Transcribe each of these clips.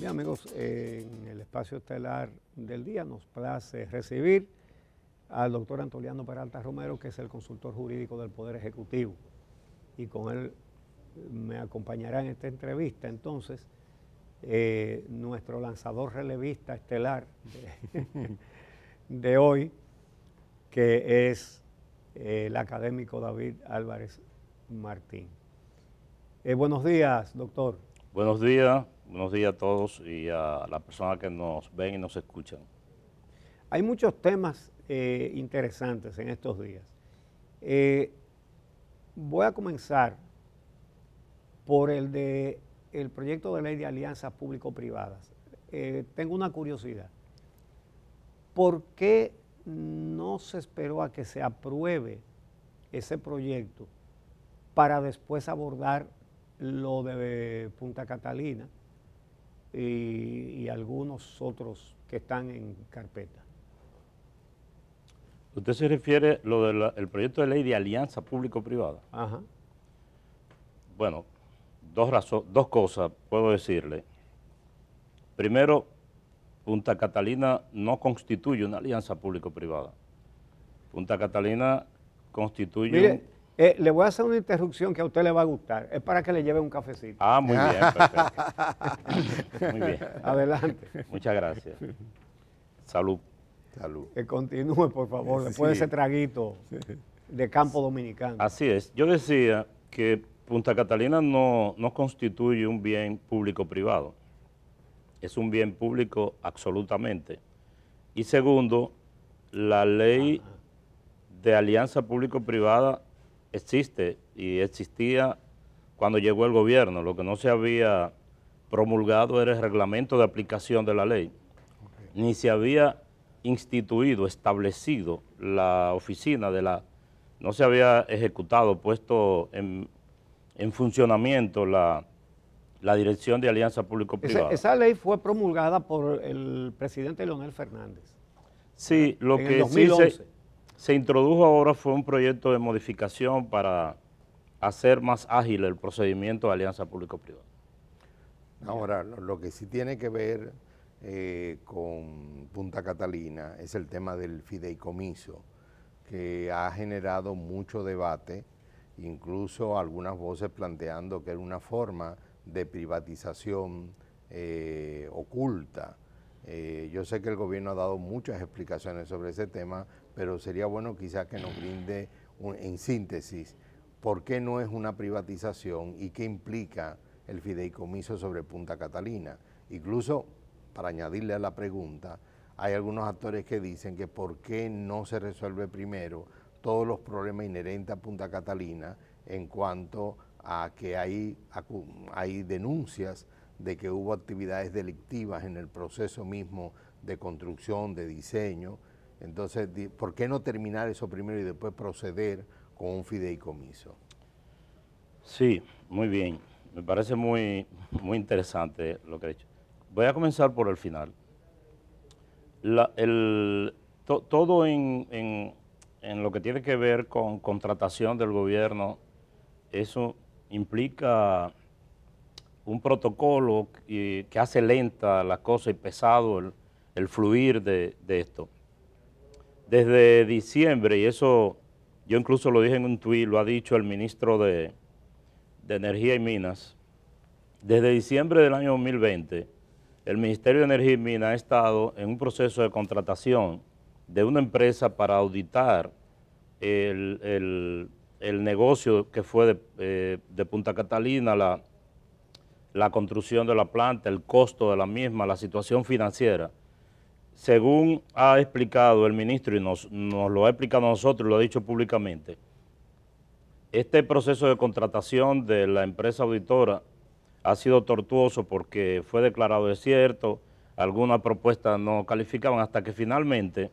Bien, amigos, en el espacio estelar del día nos place recibir al doctor Antoliano Peralta Romero, que es el consultor jurídico del Poder Ejecutivo. Y con él me acompañará en esta entrevista, entonces, nuestro lanzador relevista estelar de hoy, que es el académico David Álvarez Martín. Buenos días, doctor. Buenos días a todos y a las personas que nos ven y nos escuchan. Hay muchos temas interesantes en estos días. Voy a comenzar por el proyecto de ley de alianzas público-privadas. Tengo una curiosidad. ¿Por qué no se esperó a que se apruebe ese proyecto para después abordar lo de Punta Catalina y algunos otros que están en carpeta? ¿Usted se refiere a lo del proyecto de ley de alianza público-privada? Ajá. Bueno, dos cosas puedo decirle. Primero, Punta Catalina no constituye una alianza público-privada. Punta Catalina constituye... Mire, le voy a hacer una interrupción que a usted le va a gustar. Es para que le lleve un cafecito. Ah, muy bien, perfecto. Muy bien. Adelante. Muchas gracias. Salud. Salud. Que continúe, por favor, después de ese traguito de campo dominicano. Así es. Yo decía que Punta Catalina no constituye un bien público-privado. Es un bien público absolutamente. Y segundo, la ley de alianza público-privada existe y existía cuando llegó el gobierno. Lo que no se había promulgado era el reglamento de aplicación de la ley. Ni se había instituido, establecido la oficina no se había ejecutado, puesto en funcionamiento la Dirección de Alianza Público-Privada. Esa ley fue promulgada por el presidente Leonel Fernández. Sí, lo en que el 2011. sí se introdujo ahora fue un proyecto de modificación para hacer más ágil el procedimiento de alianza público-privada. Ahora, lo que sí tiene que ver con Punta Catalina es el tema del fideicomiso, que ha generado mucho debate, incluso algunas voces planteando que era una forma de privatización oculta. Yo sé que el gobierno ha dado muchas explicaciones sobre ese tema, pero sería bueno quizás que nos brinde en síntesis por qué no es una privatización y qué implica el fideicomiso sobre Punta Catalina. Incluso, para añadirle a la pregunta, hay algunos actores que dicen que por qué no se resuelve primero todos los problemas inherentes a Punta Catalina en cuanto a que hay denuncias de que hubo actividades delictivas en el proceso mismo de construcción, de diseño. Entonces, ¿por qué no terminar eso primero y después proceder con un fideicomiso? Sí, muy bien. Me parece muy interesante lo que ha dicho. Voy a comenzar por el final. Todo en lo que tiene que ver con contratación del gobierno, eso implica un protocolo que hace lenta la cosa y pesado el fluir de esto. Desde diciembre, y eso yo incluso lo dije en un tuit, lo ha dicho el ministro de Energía y Minas, desde diciembre del año 2020, el Ministerio de Energía y Minas ha estado en un proceso de contratación de una empresa para auditar el negocio que fue de Punta Catalina, la construcción de la planta, el costo de la misma, la situación financiera. Según ha explicado el ministro y nos lo ha explicado a nosotros y lo ha dicho públicamente, este proceso de contratación de la empresa auditora ha sido tortuoso porque fue declarado desierto, algunas propuestas no calificaban hasta que finalmente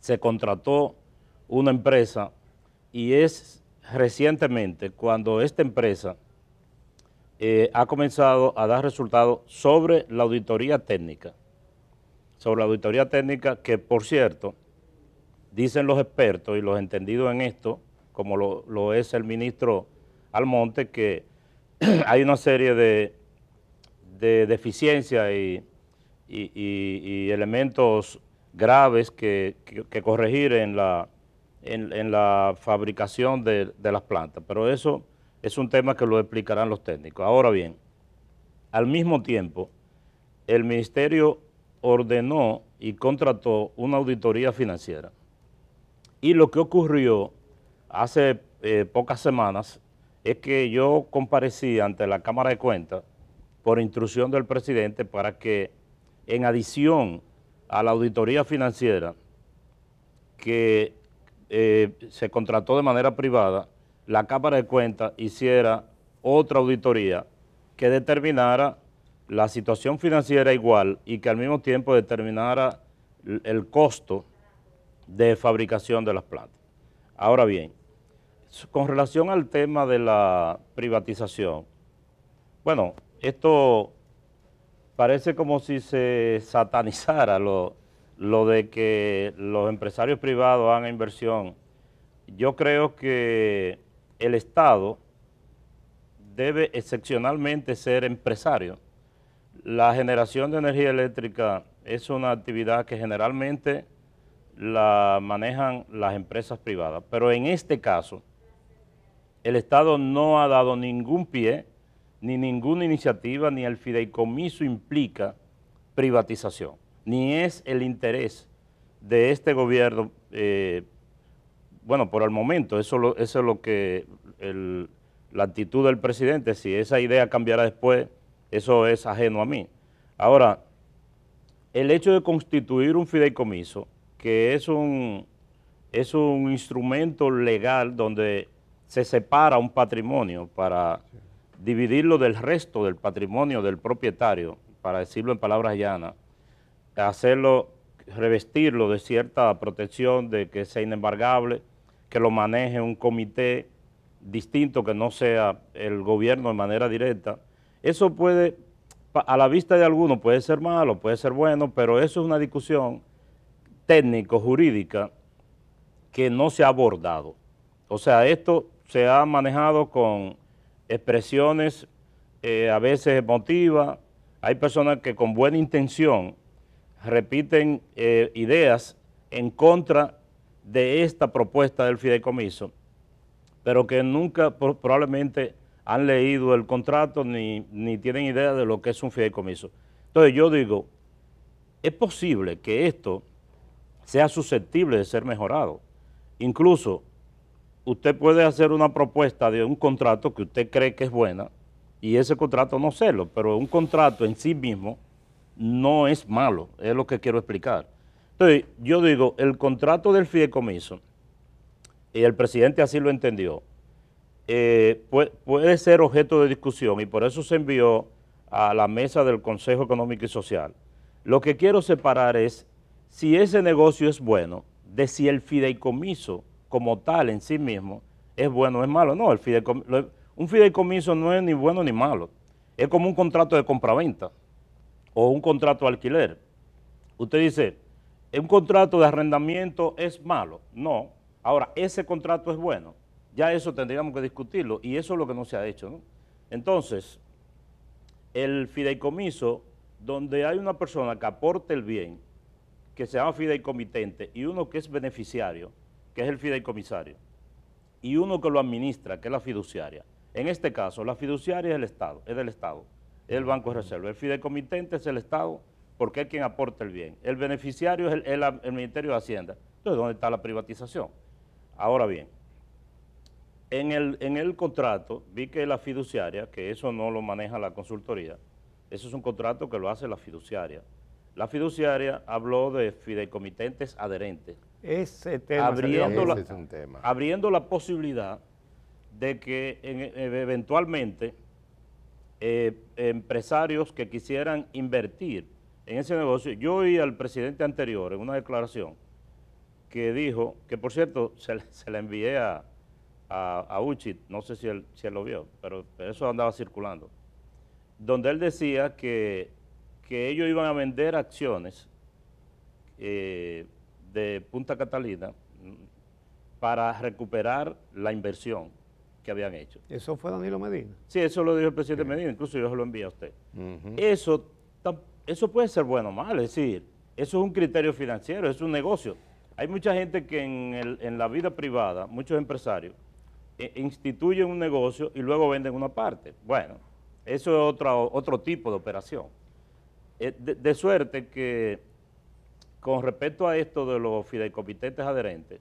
se contrató una empresa y es recientemente cuando esta empresa ha comenzado a dar resultados sobre la auditoría técnica. Que, por cierto, dicen los expertos y los entendidos en esto, como lo es el ministro Almonte, que hay una serie de deficiencia y elementos graves que corregir en la fabricación de las plantas, pero eso es un tema que lo explicarán los técnicos. Ahora bien, al mismo tiempo, el Ministerio ordenó y contrató una auditoría financiera. Y lo que ocurrió hace pocas semanas es que yo comparecí ante la Cámara de Cuentas por instrucción del presidente para que, en adición a la auditoría financiera que se contrató de manera privada, la Cámara de Cuentas hiciera otra auditoría que determinara la situación financiera igual y que al mismo tiempo determinara el costo de fabricación de las plantas. Ahora bien, con relación al tema de la privatización, bueno, esto parece como si se satanizara lo de que los empresarios privados hagan inversión. Yo creo que el Estado debe excepcionalmente ser empresario. La generación de energía eléctrica es una actividad que generalmente la manejan las empresas privadas, pero en este caso el Estado no ha dado ningún pie, ni ninguna iniciativa, ni el fideicomiso implica privatización, ni es el interés de este gobierno, bueno, por el momento, eso es lo que la actitud del presidente. Si esa idea cambiará después, eso es ajeno a mí. Ahora, el hecho de constituir un fideicomiso, que es un instrumento legal donde se separa un patrimonio para dividirlo del resto del patrimonio del propietario, para decirlo en palabras llanas, hacerlo, revestirlo de cierta protección, de que sea inembargable, que lo maneje un comité distinto que no sea el gobierno de manera directa. Eso puede, a la vista de algunos, puede ser malo, puede ser bueno, pero eso es una discusión técnico-jurídica que no se ha abordado. O sea, esto se ha manejado con expresiones a veces emotivas. Hay personas que con buena intención repiten ideas en contra de esta propuesta del fideicomiso, pero que nunca probablemente han leído el contrato ni tienen idea de lo que es un fideicomiso. Entonces yo digo, es posible que esto sea susceptible de ser mejorado. Incluso usted puede hacer una propuesta de un contrato que usted cree que es buena y ese contrato no serlo, pero un contrato en sí mismo no es malo, es lo que quiero explicar. Entonces, yo digo, el contrato del fideicomiso, y el presidente así lo entendió, puede ser objeto de discusión y por eso se envió a la mesa del Consejo Económico y Social. Lo que quiero separar es si ese negocio es bueno, de si el fideicomiso como tal en sí mismo es bueno o es malo. No, un fideicomiso no es ni bueno ni malo, es como un contrato de compraventa o un contrato de alquiler. Usted dice, ¿un contrato de arrendamiento es malo? No. Ahora, ¿ese contrato es bueno? Ya eso tendríamos que discutirlo y eso es lo que no se ha hecho, ¿no? Entonces, el fideicomiso, donde hay una persona que aporte el bien, que se llama fideicomitente, y uno que es beneficiario, que es el fideicomisario, y uno que lo administra, que es la fiduciaria. En este caso, la fiduciaria es el Estado, es del Estado, es el Banco de Reserva. El fideicomitente es el Estado porque es quien aporta el bien. El beneficiario es el Ministerio de Hacienda. Entonces, ¿dónde está la privatización? Ahora bien, en el contrato vi que la fiduciaria, que eso no lo maneja la consultoría, eso es un contrato que lo hace la fiduciaria. La fiduciaria habló de fideicomitentes adherentes. Ese tema ese es un tema. Abriendo la posibilidad de que eventualmente empresarios que quisieran invertir en ese negocio. Yo oí al presidente anterior en una declaración que dijo, que por cierto se la envié a Uchit, no sé si él lo vio, pero eso andaba circulando, donde él decía que ellos iban a vender acciones de Punta Catalina para recuperar la inversión, que habían hecho. Eso fue Danilo Medina. Sí, eso lo dijo el presidente Medina, incluso yo se lo envié a usted. Eso puede ser bueno o malo, es decir, eso es un criterio financiero, es un negocio. Hay mucha gente que en la vida privada, muchos empresarios, instituyen un negocio y luego venden una parte. Bueno, eso es otro tipo de operación. De suerte que, con respecto a esto de los fideicomitentes adherentes,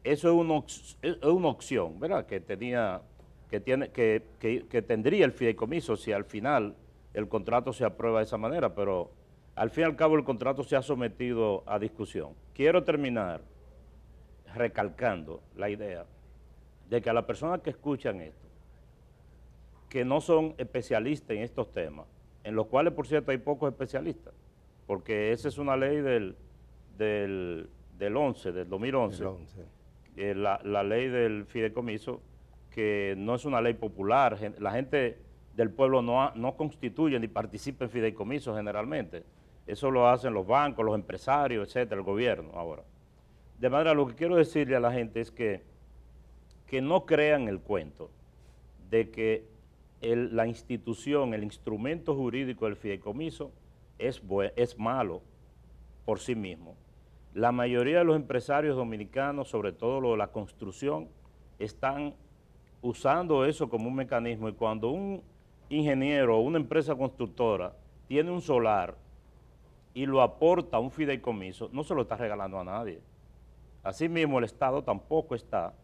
eso es una opción, ¿verdad? Que tendría el fideicomiso si al final el contrato se aprueba de esa manera, pero al fin y al cabo el contrato se ha sometido a discusión. Quiero terminar recalcando la idea de que a las personas que escuchan esto, que no son especialistas en estos temas, en los cuales, por cierto, hay pocos especialistas, porque esa es una ley del 2011, la ley del fideicomiso, que no es una ley popular. La gente del pueblo no constituye ni participa en fideicomisos generalmente. Eso lo hacen los bancos, los empresarios, etcétera, el gobierno ahora. De manera, lo que quiero decirle a la gente es que no crean el cuento de que la institución, el instrumento jurídico del fideicomiso es malo por sí mismo. La mayoría de los empresarios dominicanos, sobre todo lo de la construcción, están usando eso como un mecanismo, y cuando un ingeniero o una empresa constructora tiene un solar y lo aporta a un fideicomiso, no se lo está regalando a nadie. Asimismo, el Estado tampoco está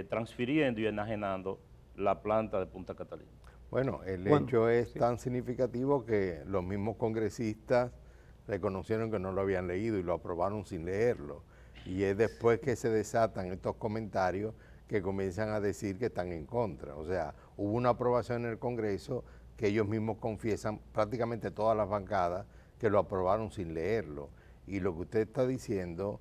transfiriendo y enajenando la planta de Punta Catalina. Bueno, el hecho es tan significativo que los mismos congresistas reconocieron que no lo habían leído y lo aprobaron sin leerlo. Y es después que se desatan estos comentarios que comienzan a decir que están en contra. O sea, hubo una aprobación en el Congreso que ellos mismos confiesan, prácticamente todas las bancadas, que lo aprobaron sin leerlo. Y lo que usted está diciendo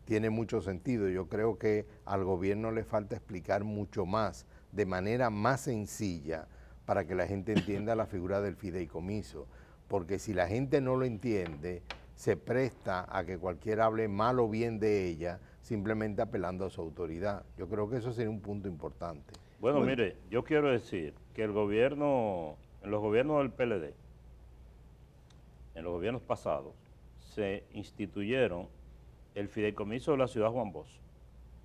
tiene mucho sentido. Yo creo que al gobierno le falta explicar mucho más, de manera más sencilla, para que la gente entienda la figura del fideicomiso. Porque si la gente no lo entiende, se presta a que cualquiera hable mal o bien de ella, simplemente apelando a su autoridad. Yo creo que eso sería un punto importante. Bueno, mire, yo quiero decir que en los gobiernos del PLD, en los gobiernos pasados, se instituyeron el fideicomiso de la ciudad Juan Bosch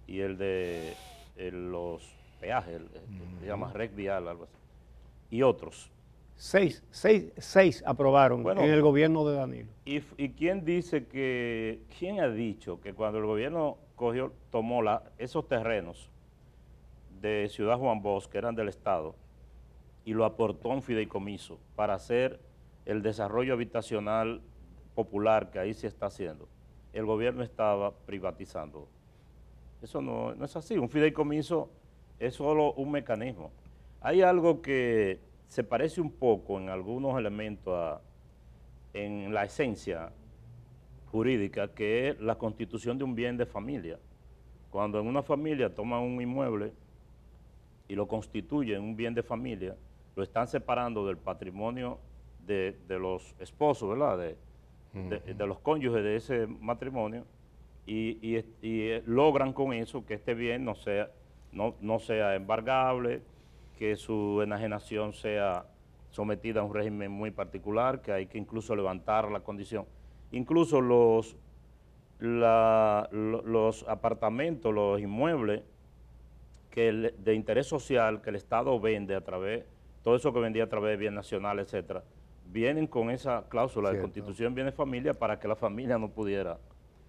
y el de los peajes, se llama Red Vial, algo así, y otros. Seis aprobaron Bueno, en el gobierno de Danilo. ¿Y quién ha dicho que cuando el gobierno tomó esos terrenos de Ciudad Juan Bosch, que eran del Estado, y lo aportó a un fideicomiso para hacer el desarrollo habitacional popular que ahí se está haciendo, el gobierno estaba privatizando? Eso no es así. Un fideicomiso es solo un mecanismo. Hay algo que se parece un poco en algunos elementos en la esencia jurídica, que es la constitución de un bien de familia. Cuando en una familia toman un inmueble y lo constituyen un bien de familia, lo están separando del patrimonio de los esposos, ¿verdad? De los cónyuges de ese matrimonio, y logran con eso que este bien no sea embargable, que su enajenación sea sometida a un régimen muy particular, que hay que incluso levantar la condición. Incluso los apartamentos, los inmuebles de interés social que el Estado vende todo eso que vendía a través de bienes nacionales, etcétera, vienen con esa cláusula de constitución bienes familia para que la familia no pudiera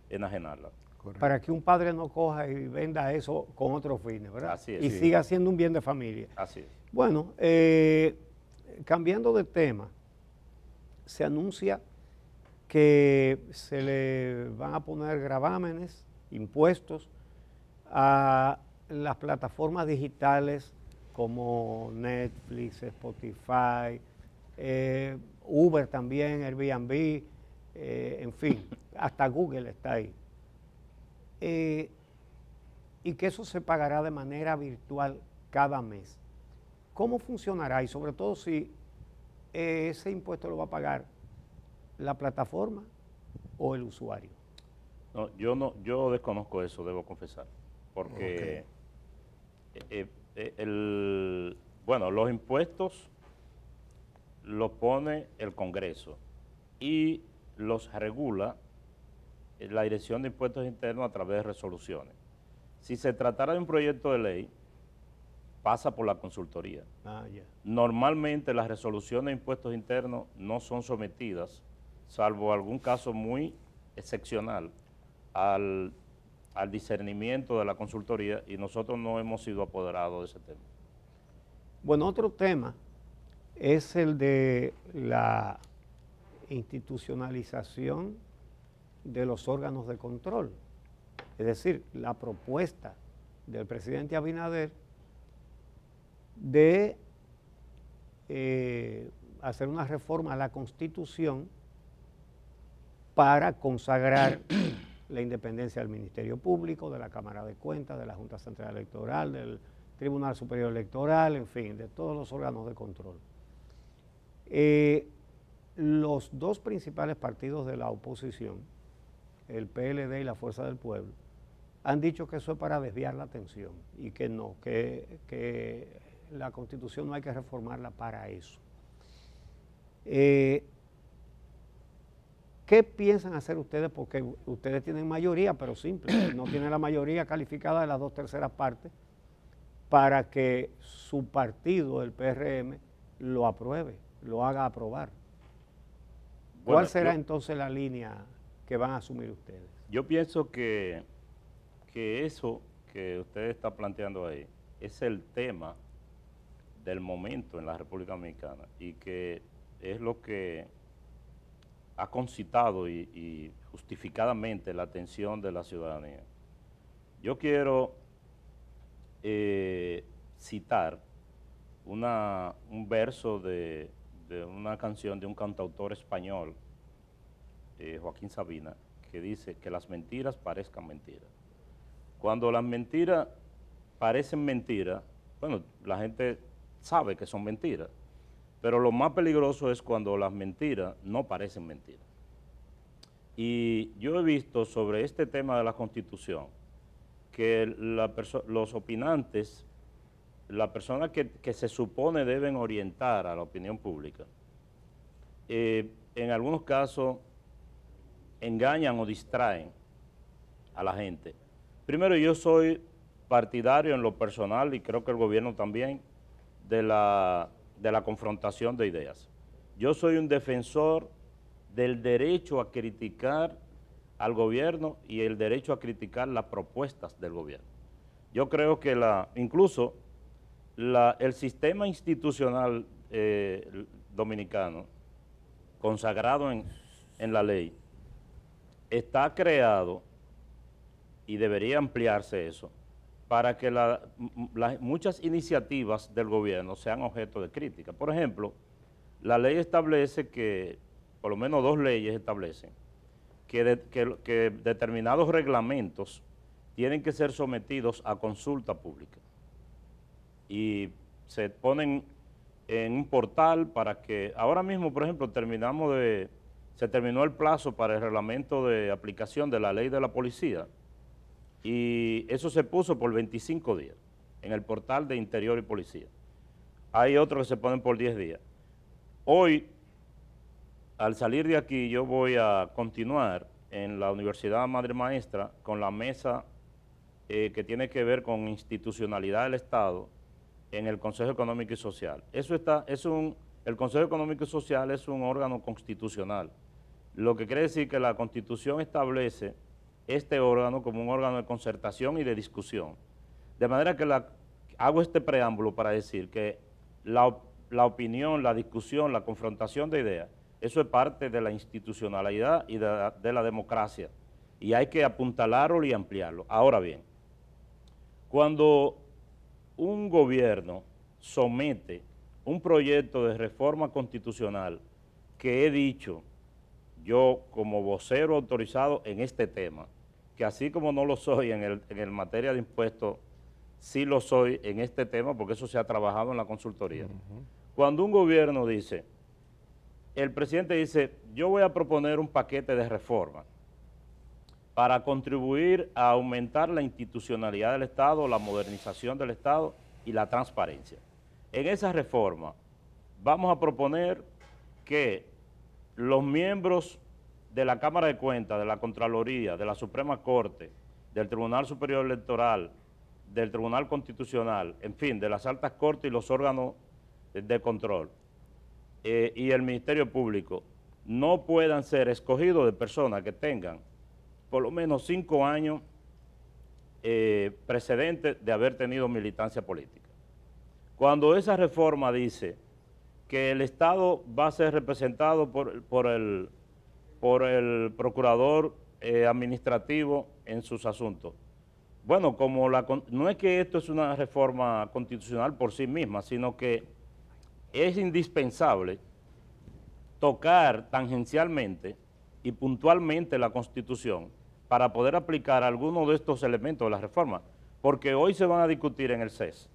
enajenarla. Correcto. Para que un padre no coja y venda eso con otros fines, ¿verdad? Así es. Y siga siendo un bien de familia. Así es. Bueno, cambiando de tema, se anuncia que se le van a poner gravámenes, impuestos a las plataformas digitales como Netflix, Spotify, Uber también, Airbnb, en fin, hasta Google está ahí. Y que eso se pagará de manera virtual cada mes. ¿Cómo funcionará? Y sobre todo si ese impuesto lo va a pagar la plataforma o el usuario. No, yo desconozco eso, debo confesar, porque bueno, los impuestos los pone el Congreso y los regula la Dirección de Impuestos Internos a través de resoluciones. Si se tratara de un proyecto de ley, pasa por la consultoría. Normalmente las resoluciones de impuestos internos no son sometidas, salvo algún caso muy excepcional, al discernimiento de la consultoría, y nosotros no hemos sido apoderados de ese tema. Bueno, otro tema es el de la institucionalización de los órganos de control. Es decir, la propuesta del presidente Abinader de hacer una reforma a la Constitución para consagrar la independencia del Ministerio Público, de la Cámara de Cuentas, de la Junta Central Electoral, del Tribunal Superior Electoral, en fin, de todos los órganos de control. Los dos principales partidos de la oposición, el PLD y la Fuerza del Pueblo, han dicho que eso es para desviar la atención y que no, que la Constitución no hay que reformarla para eso. ¿Qué piensan hacer ustedes? Porque ustedes tienen mayoría, pero simple, no tienen la mayoría calificada de las 2/3 partes para que su partido, el PRM, lo apruebe, lo haga aprobar. Bueno, ¿Cuál será entonces la línea que van a asumir ustedes? Yo pienso que eso que usted está planteando ahí es el tema del momento en la República Dominicana y que es lo que ha concitado y justificadamente la atención de la ciudadanía. Yo quiero citar un verso de una canción de un cantautor español, Joaquín Sabina, que dice que las mentiras parezcan mentiras. Cuando las mentiras parecen mentiras, bueno, la gente sabe que son mentiras, pero lo más peligroso es cuando las mentiras no parecen mentiras. Y yo he visto sobre este tema de la Constitución que los opinantes, las personas que se supone deben orientar a la opinión pública, en algunos casos engañan o distraen a la gente. Primero, yo soy partidario en lo personal, y creo que el gobierno también, de la confrontación de ideas. Yo soy un defensor del derecho a criticar al gobierno y el derecho a criticar las propuestas del gobierno. Yo creo que incluso el sistema institucional dominicano, consagrado en la ley, está creado, y debería ampliarse eso, para que muchas iniciativas del gobierno sean objeto de crítica. Por ejemplo, la ley establece que, por lo menos 2 leyes establecen, que determinados reglamentos tienen que ser sometidos a consulta pública. Y se ponen en un portal para que, ahora mismo, por ejemplo, se terminó el plazo para el reglamento de aplicación de la ley de la policía, y eso se puso por 25 días en el portal de Interior y Policía. Hay otros que se ponen por 10 días. Hoy, al salir de aquí, yo voy a continuar en la Universidad Madre Maestra con la mesa que tiene que ver con institucionalidad del Estado en el Consejo Económico y Social. El Consejo Económico y Social es un órgano constitucional, lo que quiere decir que la Constitución establece este órgano como un órgano de concertación y de discusión. De manera que hago este preámbulo para decir que la opinión, la discusión, la confrontación de ideas, eso es parte de la institucionalidad y de la democracia, y hay que apuntalarlo y ampliarlo. Ahora bien, cuando un gobierno somete un proyecto de reforma constitucional, que he dicho yo como vocero autorizado en este tema, que así como no lo soy en el materia de impuestos, sí lo soy en este tema, porque eso se ha trabajado en la consultoría. Cuando un gobierno dice, el presidente dice, yo voy a proponer un paquete de reforma, para contribuir a aumentar la institucionalidad del Estado, la modernización del Estado y la transparencia. En esa reforma vamos a proponer que los miembros de la Cámara de Cuentas, de la Contraloría, de la Suprema Corte, del Tribunal Superior Electoral, del Tribunal Constitucional, en fin, de las altas cortes y los órganos de control y el Ministerio Público no puedan ser escogidos de personas que tengan por lo menos 5 años precedentes de haber tenido militancia política. Cuando esa reforma dice que el Estado va a ser representado por el procurador administrativo en sus asuntos, bueno, no es que esto es una reforma constitucional por sí misma, sino que es indispensable tocar tangencialmente y puntualmente la Constitución para poder aplicar algunos de estos elementos de la reforma, porque hoy se van a discutir en el CES,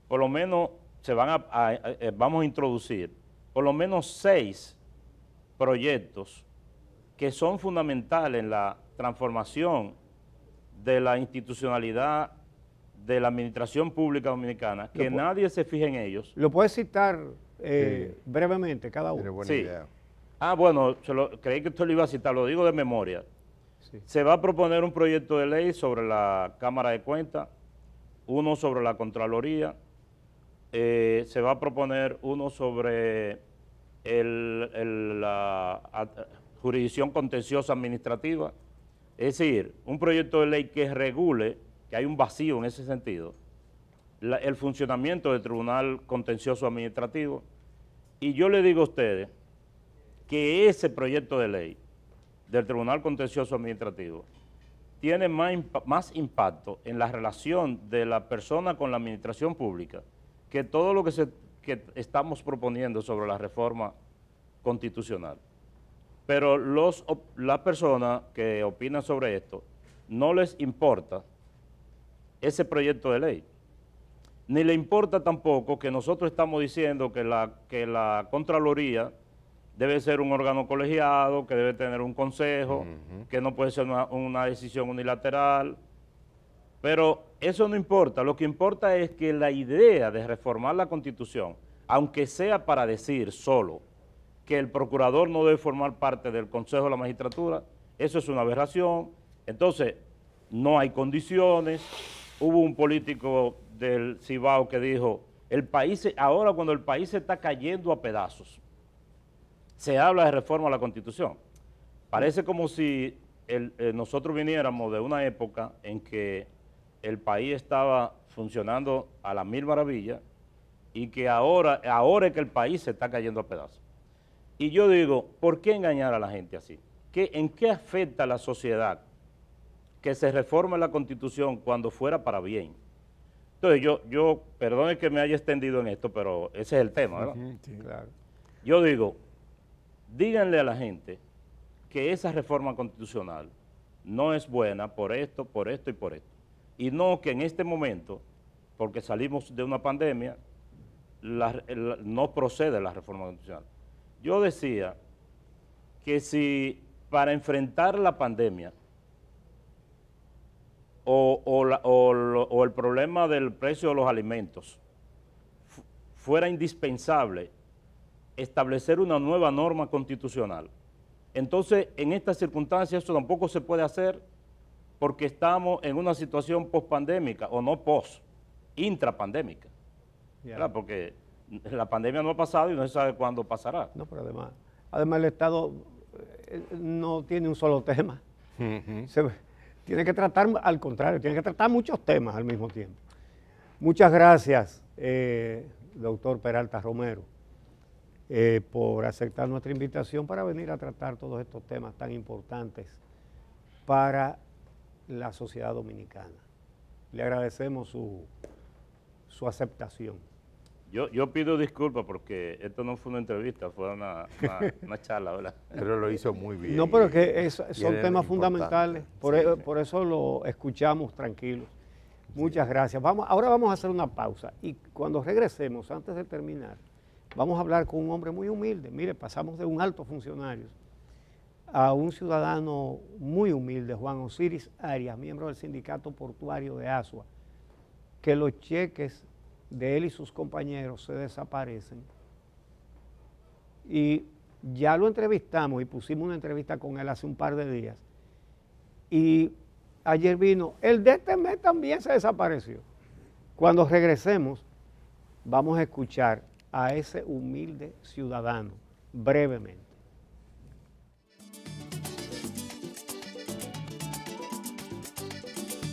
por lo menos vamos a introducir por lo menos 6 proyectos que son fundamentales en la transformación de la institucionalidad de la administración pública dominicana, que nadie se fije en ellos. ¿Lo puedes citar brevemente cada uno? Tiene buena Sí. idea. Bueno, creí que usted lo iba a citar, lo digo de memoria. Sí. Se va a proponer un proyecto de ley sobre la Cámara de Cuentas, uno sobre la Contraloría, se va a proponer uno sobre la jurisdicción contenciosa administrativa, es decir, un proyecto de ley que regule, que hay un vacío en ese sentido, el funcionamiento del Tribunal Contencioso Administrativo. Y yo le digo a ustedes que ese proyecto de ley del Tribunal Contencioso Administrativo tiene más impacto en la relación de la persona con la administración pública que todo lo que estamos proponiendo sobre la reforma constitucional. Pero las personas que opinan sobre esto no les importa ese proyecto de ley, ni le importa tampoco que nosotros estamos diciendo que la Contraloría debe ser un órgano colegiado, que debe tener un consejo, que no puede ser una decisión unilateral. Pero eso no importa, lo que importa es que la idea de reformar la Constitución, aunque sea para decir solo que el procurador no debe formar parte del Consejo de la Magistratura, eso es una aberración. Entonces, no hay condiciones. Hubo un político del Cibao que dijo, ahora cuando el país se está cayendo a pedazos, se habla de reforma a la Constitución. Parece como si nosotros viniéramos de una época en que el país estaba funcionando a la mil maravillas y que ahora es que el país se está cayendo a pedazos. Y yo digo, ¿por qué engañar a la gente así? ¿En qué afecta a la sociedad que se reforme la Constitución cuando fuera para bien? Entonces yo perdone que me haya extendido en esto, pero ese es el tema, ¿verdad? Sí. Claro. Yo digo, díganle a la gente que esa reforma constitucional no es buena por esto y por esto. Y no que en este momento, porque salimos de una pandemia, no procede la reforma constitucional. Yo decía que si para enfrentar la pandemia o el problema del precio de los alimentos fuera indispensable establecer una nueva norma constitucional, entonces en estas circunstancias eso tampoco se puede hacer porque estamos en una situación post-pandémica o no post, intrapandémica, ¿verdad? Porque la pandemia no ha pasado y no se sabe cuándo pasará. No, pero además el Estado no tiene un solo tema. Tiene que tratar, al contrario, tiene que tratar muchos temas al mismo tiempo. Muchas gracias, doctor Peralta Romero, por aceptar nuestra invitación para venir a tratar todos estos temas tan importantes para la sociedad dominicana. Le agradecemos su aceptación. Yo pido disculpas porque esto no fue una entrevista, fue una charla, ¿verdad? Pero lo hizo muy bien. No, pero que son era temas importante. fundamentales, por eso lo escuchamos tranquilos. Muchas gracias. Ahora vamos a hacer una pausa y cuando regresemos, antes de terminar, vamos a hablar con un hombre muy humilde. Mire, pasamos de un alto funcionario a un ciudadano muy humilde, Juan Osiris Arias, miembro del sindicato portuario de Asua, que los cheques de él y sus compañeros se desaparecen. Y ya lo entrevistamos y pusimos una entrevista con él hace un par de días. Y ayer vino, el de este mes también se desapareció. Cuando regresemos, vamos a escuchar a ese humilde ciudadano brevemente.